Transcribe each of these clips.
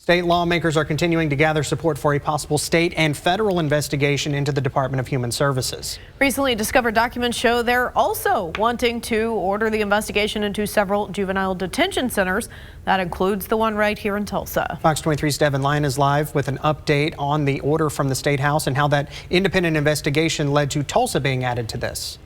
State lawmakers are continuing to gather support for a possible state and federal investigation into the Department of Human Services. Recently discovered documents show they're also wanting to order the investigation into several juvenile detention centers. That includes the one right here in Tulsa. Fox 23's Devin Lyon is live with an update on the order from the State House and how that independent investigation led to Tulsa being added to this.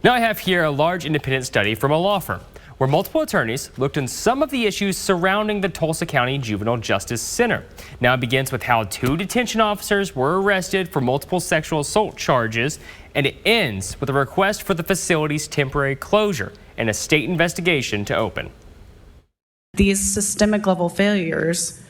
Now I have here a large independent study from a law firm where multiple attorneys looked into some of the issues surrounding the Tulsa County Juvenile Justice Center. Now it begins with how 2 detention officers were arrested for multiple sexual assault charges, and it ends with a request for the facility's temporary closure and a state investigation to open. These systemic level failures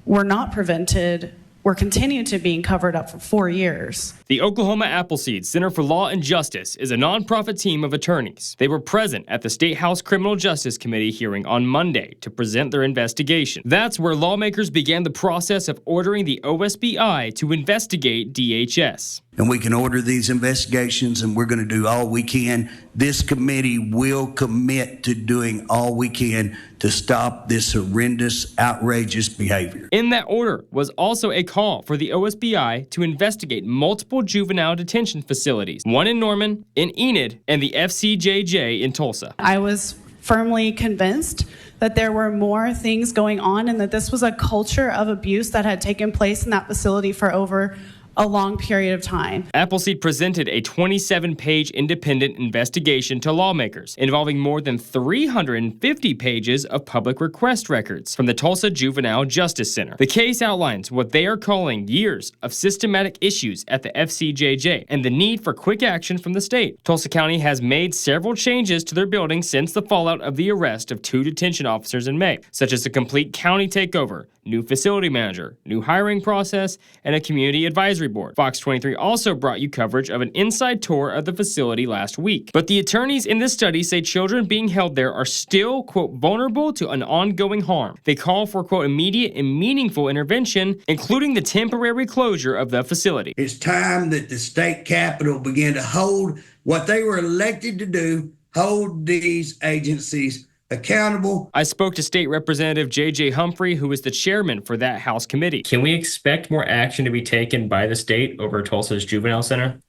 were not prevented, were continued to being covered up for 4 years. The Oklahoma Appleseed Center for Law and Justice is a nonprofit team of attorneys. They were present at the State House Criminal Justice Committee hearing on Monday to present their investigation. That's where lawmakers began the process of ordering the OSBI to investigate DHS. And we can order these investigations, and we're going to do all we can. This committee will commit to doing all we can to stop this horrendous, outrageous behavior. In that order was also a call for the OSBI to investigate multiple juvenile detention facilities, one in Norman, in Enid, and the FCJJ in Tulsa. I was firmly convinced that there were more things going on and that this was a culture of abuse that had taken place in that facility for over a long period of time. Appleseed presented a 27-page independent investigation to lawmakers involving more than 350 pages of public request records from the Tulsa Juvenile Justice Center. The case outlines what they are calling years of systematic issues at the FCJJ and the need for quick action from the state. Tulsa County has made several changes to their building since the fallout of the arrest of 2 detention officers in May, such as a complete county takeover, new facility manager, new hiring process, and a community advisory board. Fox 23 also brought you coverage of an inside tour of the facility last week. But the attorneys in this study say children being held there are still, quote, vulnerable to an ongoing harm. They call for, quote, immediate and meaningful intervention, including the temporary closure of the facility. It's time that the state capitol began to hold what they were elected to do, hold these agencies accountable. I spoke to State Representative J.J. Humphrey, who is the chairman for that House committee. Can we expect more action to be taken by the state over Tulsa's juvenile center?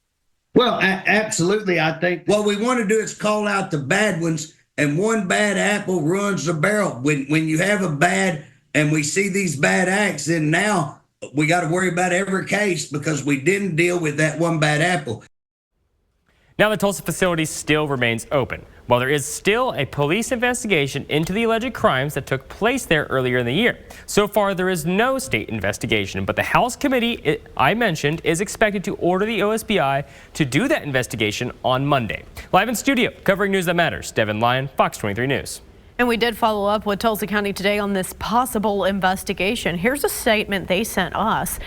Well, absolutely. I think what we want to do is call out the bad ones, and one bad apple ruins the barrel. When you have a bad, and we see these bad acts, then now we got to worry about every case because we didn't deal with that one bad apple. Now the Tulsa facility still remains open. While there is still a police investigation into the alleged crimes that took place there earlier in the year. So far, there is no state investigation, but the House committee I mentioned is expected to order the OSBI to do that investigation on Monday. Live in studio, covering news that matters, Devin Lyon, Fox 23 News. And we did follow up with Tulsa County today on this possible investigation. Here's a statement they sent us.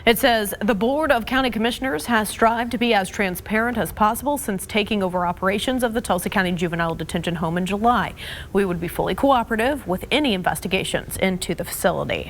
It says, the Board of County Commissioners has strived to be as transparent as possible since taking over operations of the Tulsa County Juvenile Detention Home in July. We would be fully cooperative with any investigations into the facility.